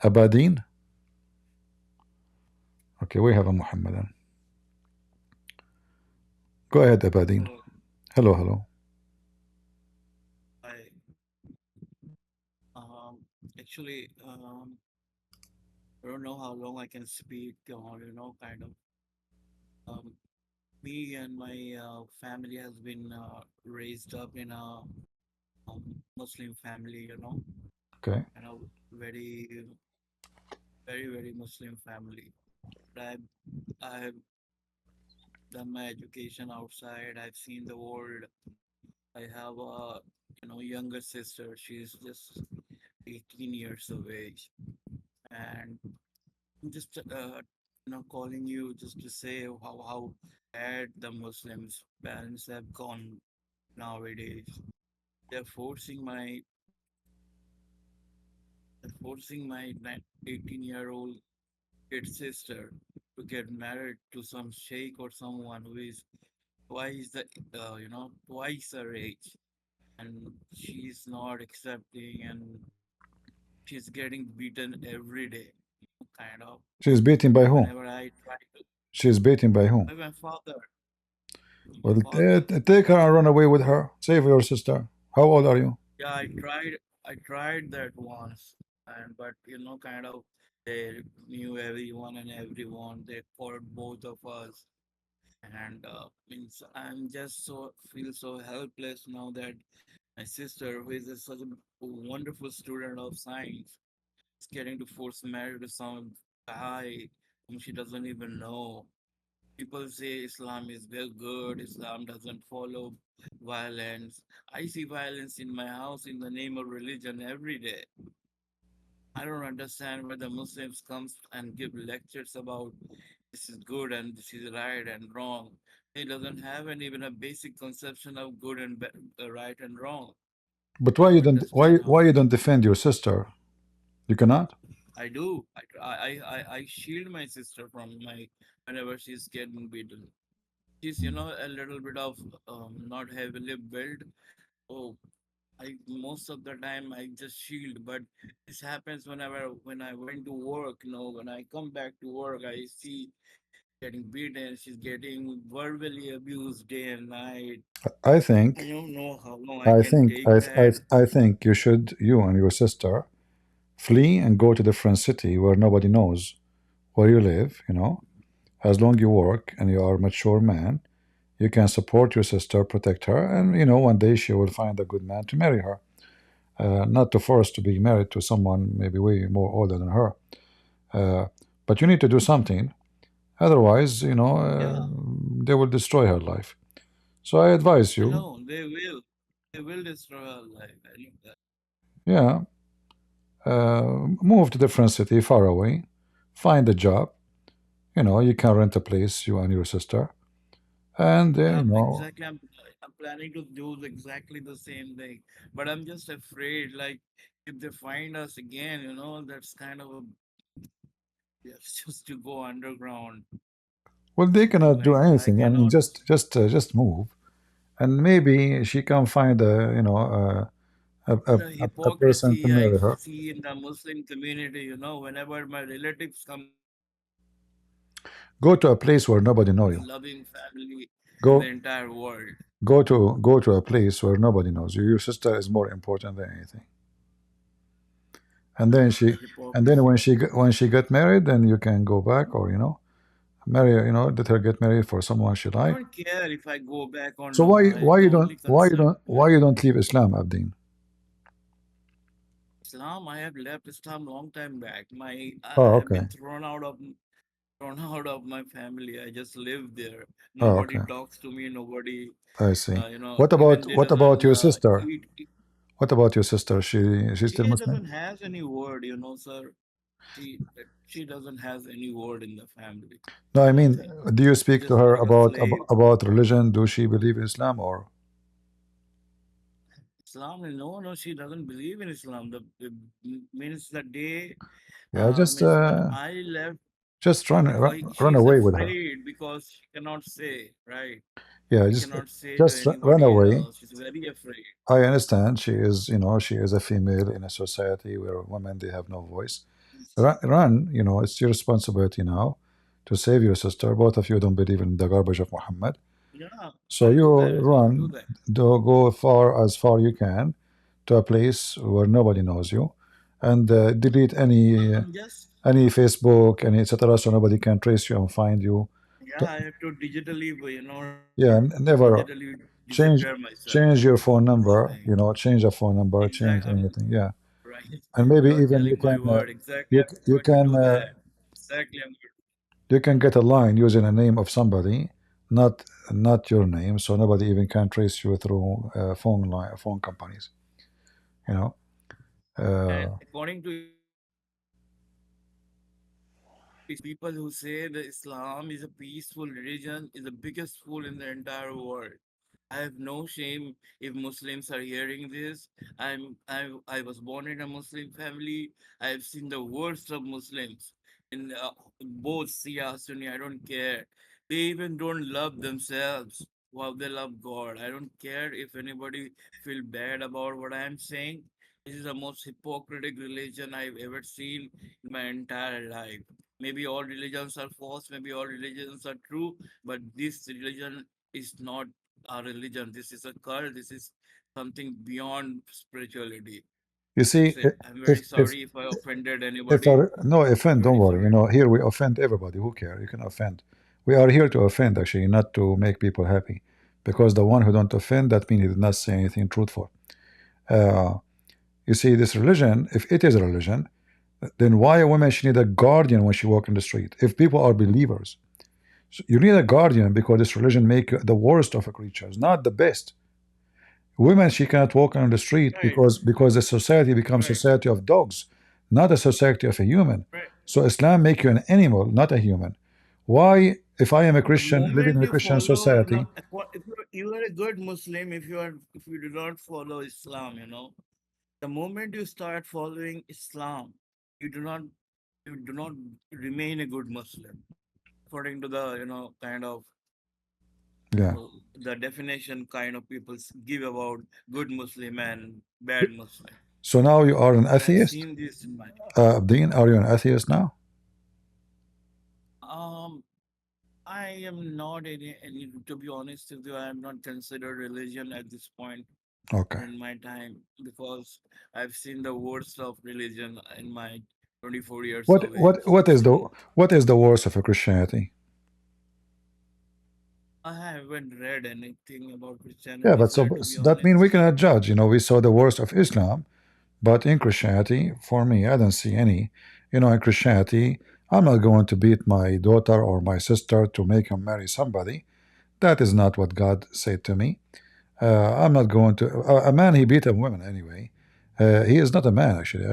Abadin? Okay, we have a Muhammadan. Go ahead, Abadin. Hello. Hello, hello. I um actually I don't know how long I can speak on, kind of um me and my family has been raised up in a Muslim family, Okay. and a very very Muslim family. But I've done my education outside. I've seen the world. I have a younger sister. She's just 18 years of age, and I'm just calling you just to say how bad the Muslims parents have gone nowadays. They're forcing my they're forcing my 18-year-old kid sister to get married to some sheikh or someone who is twice the twice her age, and she's not accepting, and she's getting beaten every day, kind of. She's beaten by who? Whenever I try to, She's beaten by who? by my father, my Well, father. take her and run away with her. Save your sister. How old are you? Yeah, I tried that once, and but kind of they knew everyone and everyone. They fought both of us, and means I'm just so feel so helpless now that my sister, who is such a wonderful student of science, is getting to force marriage to some guy whom she doesn't even know. People say Islam is very good, Islam doesn't follow violence. I see violence in my house in the name of religion every day. I don't understand where the Muslims comes and give lectures about this is good and this is right and wrong. He doesn't have even a basic conception of good and right and wrong. But I why don't you don't understand how why you don't defend your sister? You cannot. I do. I shield my sister from my whenever she's getting beaten. She's a little bit of not heavily built. Oh, I most of the time I just shield, but this happens whenever when I went to work. When I come back to work, I see getting beaten. She's getting verbally abused day and night. I I think don't know how long I I can think take that. I think you and your sister flee and go to different city where nobody knows where you live. As long you work and you are a mature man, you can support your sister, protect her, and one day she will find a good man to marry her. Not to force to be married to someone maybe way more older than her. Uh, but you need to do something. Otherwise, Yeah, they will destroy her life. So I advise I you, know they will. They will destroy her life. I know that. yeah, move to different city, far away, find a job. You can rent a place, you and your sister, and Yeah, exactly. I'm planning to do exactly the same thing, but I'm just afraid. Like, if they find us again, that's kind of a yes, just to go underground. well, they cannot do Like, I anything. I mean, cannot. just move, and maybe she can find The a person to hypocrisy I marry her. see in the Muslim community, whenever my relatives come, Go to a place where nobody know most you. loving family in the Go entire world. go to a place where nobody knows you. Your sister is more important than anything. And then The hypocrisy. when she got married, then you can go back or marry her, let her get married for someone she I like. don't care if I go back or So no. The only concept why you don't leave Islam, Abdin? Islam, I have left Islam long time back. I Oh, have okay. been thrown out of my family. I just live there. Oh, Nobody okay. talks to me. Nobody, I see. even they What about doesn't your sister? eat. What about your sister? She's still She Muslim? doesn't has any word, sir. She doesn't has any word in the family. No, I mean, Nothing. do you She's speak to just her like a slave. about religion? Do she believe in Islam or Islam, no, no, she doesn't believe in Islam. Means the day, yeah? means when I left, Just run she's away with her. afraid because she cannot say, right? Yeah, She just cannot say to just run anybody away. else. She's very afraid. I understand she is, she is a female in a society where women they have no voice. Run, it's your responsibility now to save your sister. Both of you don't believe in the garbage of Muhammad, Yeah, so I'll you do that. I'll do run, that. go far you can to a place where nobody knows you, and delete I'm just, any Facebook, any etc. So nobody can trace you and find you. yeah, T- I have to digitally, Yeah, digitally never disappear myself. change change your phone Thing. number. Change a phone number, Exactly. change anything. Yeah, Right. and You maybe are even telling my word. Exactly. you I'm you going to can do that. Exactly. I'm going you can get a line using a name of somebody, not your name, so nobody even can trace you through phone companies. You know. and Uh, according to people who say that Islam is a peaceful religion is the biggest fool in the entire world. I have no shame if Muslims are hearing this. I was born in a Muslim family. I have seen the worst of Muslims in both Shia Sunni. I don't care. They even don't love themselves. Wow, they love God. I don't care if anybody feel bad about what I am saying. This is the most hypocritic religion I've ever seen in my entire life. Maybe all religions are false, maybe all religions are true, but this religion is not a religion. This is a cult. This is something beyond spirituality. you That's see, it. I'm very if sorry if I offended if anybody. our no offend, I'm don't very worry. sorry. Here we offend everybody. Who care? You can offend. We are here to offend, actually, not to make people happy. Because the one who don't offend, that means he did not say anything truthful. Uh, you see, this religion, if it is a religion, then why a woman should need a guardian when she walk in the street? If people are believers, so you need a guardian because this religion make you the worst of creatures, not the best. Women she cannot walk on the street Right, because the society becomes right, society of dogs, not a society of a human. right. So Islam make you an animal, not a human. Why, if I am a The Christian living moment in a you Christian follow, society, if you are a good Muslim, if you do not follow Islam, the moment you start following Islam, you do not you do not remain a good Muslim according to the kind of yeah. the definition kind of people give about good Muslim and bad Muslim. So now you are an I have atheist, seen this in my Abdeen. Are you an atheist now? um. I am not any to be honest with you, I am not considered religion at this point Okay. in my time because I've seen the worst of religion in my 24 years What of what age. what is the So what is the worst of a Christianity? I haven't read anything about Yeah, Christianity, but so sir, to be that means we honest. cannot judge. We saw the worst of Islam, but in Christianity, for me, I don't see any. In Christianity, I'm not going to beat my daughter or my sister to make him marry somebody. That is not what God said to me. I'm not going to. A man, he beat a woman anyway. He is not a man, actually.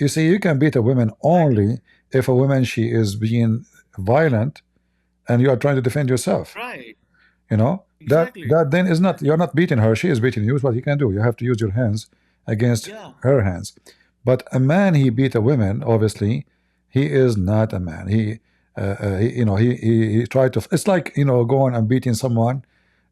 You see, you can beat a woman Exactly. only if a woman she is being violent and you are trying to defend yourself. Right. That Exactly. that then is not, you're Exactly. not beating her, she is beating you. Is what you can do. You have to use your hands against Yeah. her hands. But a man he beat a woman, obviously he is not a man. He tried to, it's like going and beating someone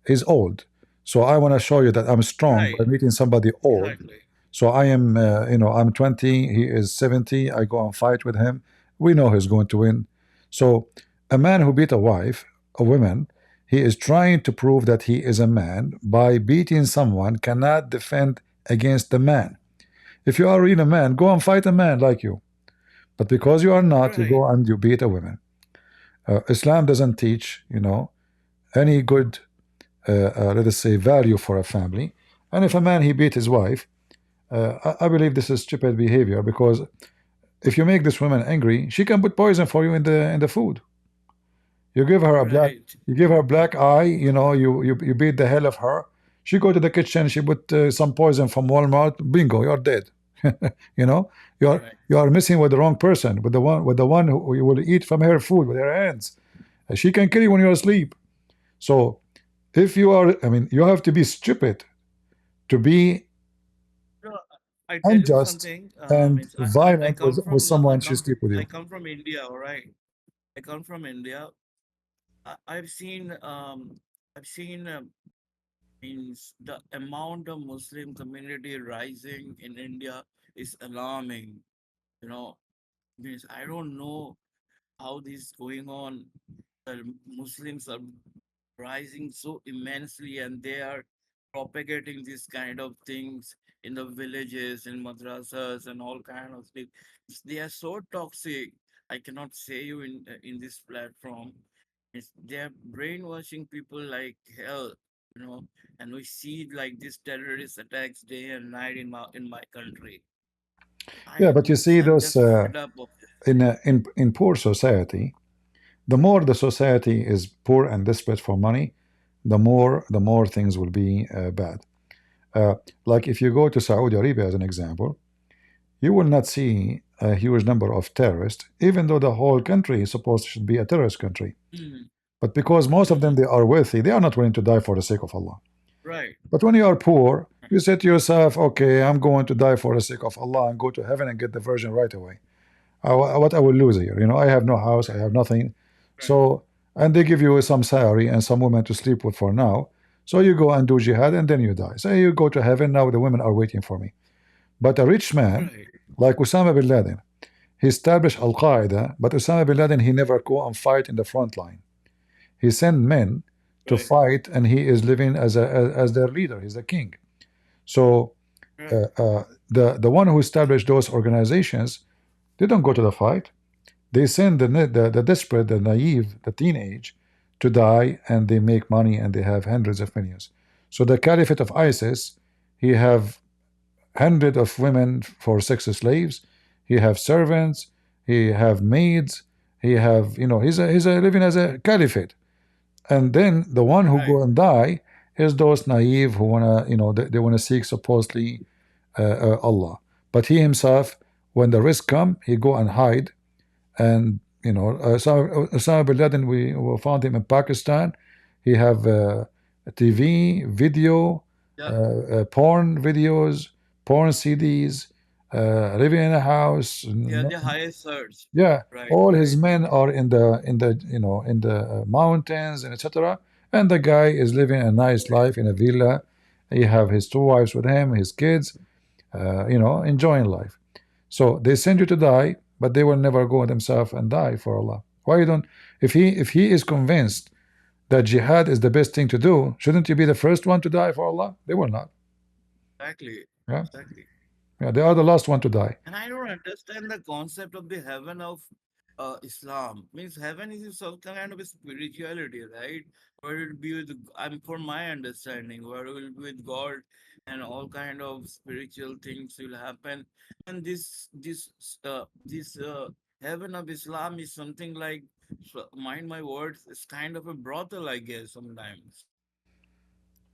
is old. So I want to show you that I'm strong by Right. meeting somebody old. Exactly. So I am, I'm 20, he is 70. I go and fight with him. We know he's going to win. So a man who beat a wife, a woman, he is trying to prove that he is a man by beating someone cannot defend against the man. If you are really a man, go and fight a man like you. But because you are not, you Right. go and you beat a woman. Islam doesn't teach, any good, let us say, value for a family. And if a man he beat his wife, I believe this is stupid behavior because if you make this woman angry, she can put poison for you in the food. You give her a black, Right. you give her black eye. You beat the hell of her. She go to the kitchen. She put some poison from Walmart. Bingo, you're dead. you know, you're Right. you are messing with the wrong person. With the one who you will eat from her food with her hands. She can kill you when you're asleep. So if you are, I mean, you have to be stupid to be No, I tell you unjust something. and Means I violent come with from someone she sleep with I you. come from India. All right. I come from India. I've seen. I've seen means the amount of Muslim community rising in India is alarming. You know, means I don't know how this is going on. The Muslims are rising so immensely, and they are propagating these kind of things in the villages, in madrasas, and all kind of things. They are so toxic. I cannot say you in this platform. They are brainwashing people like hell, you know. And we see like these terrorist attacks day and night in my country. Yeah, but you see I'm those just fed up of this. in poor society, the more the society is poor and desperate for money, the more things will be bad. Uh, like if you go to Saudi Arabia as an example, you will not see a huge number of terrorists, even though the whole country is supposed to should be a terrorist country. Mm, But because most of them mm, they are wealthy, they are not willing to die for the sake of Allah. right. But when you are poor, you say to yourself, "Okay, I'm going to die for the sake of Allah and go to heaven and get the virgin right away. What I will lose here? I have no house, I have nothing." Right. So, and they give you some salary and some women to sleep with for now. So you go and do jihad and then you die. So you go to heaven. Now the women are waiting for me. But a rich man Right. like Osama bin Laden, he established Al Qaeda, but Osama bin Laden, he never go and fight in the front line. He sent men to Right. fight, and he is living as their leader. He's the king. So Right. the one who established those organizations, they don't go to the fight. They send the desperate, the naive, the teenage to die, and they make money, and they have hundreds of millions. So the caliphate of ISIS, he have hundred of women for sex slaves. He have servants. He have maids. He have he's a living as a caliphate. And then the one who Right. go and die is those naive who wanna they wanna seek supposedly Allah. But he himself, when the risk come, he go and hide. And Osama bin Laden, we found him in Pakistan. He have TV, video, Yeah. porn videos, porn CDs, living in a house. Yeah. The highest search. Yeah, Right. all his Right. men are in the mountains and etc. And the guy is living a nice Right. life in a villa. He have his two wives with him, his kids, enjoying life. So they send you to die, but they will never go themselves and die for Allah. Why you don't? If he is convinced that jihad is the best thing to do, shouldn't you be the first one to die for Allah? They will not. Exactly. Yeah, Exactly. yeah, they are the last one to die. And I don't understand the concept of the heaven of Islam. Means heaven is some kind of a spirituality, right? Where it will be with, for my understanding, where it will be with God, and all kind of spiritual things will happen. And this heaven of Islam is something like, so mind my words, it's kind of a brothel, I guess. Sometimes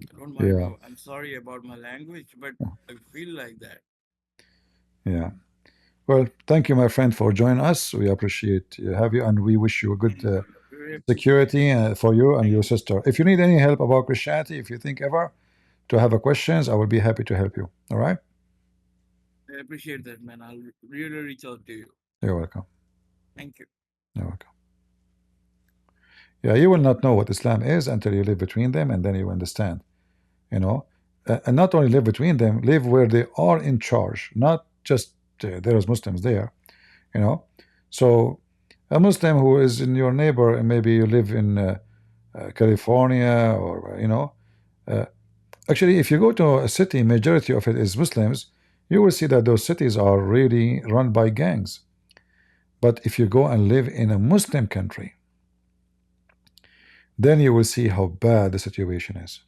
I don't mind. Yeah, I'm sorry about my language, but I feel like that. yeah. Well, thank you, my friend, for joining us. We appreciate have you, and we wish you a good Thank you. Really appreciate it. security for you and Thank your you. sister. If you need any help about Christianity, if you think ever to have a questions, I will be happy to help you. All right? I appreciate that, man. I'll really reach out to you. You're welcome. Thank you. You're welcome. Yeah, you will not know what Islam is until you live between them, and then you understand. You know, and not only live between them, live where they are in charge, not just there's Muslims there. You know, so a Muslim who is in your neighbor, and maybe you live in California, or uh, actually, if you go to a city, majority of it is Muslims, you will see that those cities are really run by gangs. But if you go and live in a Muslim country, then you will see how bad the situation is.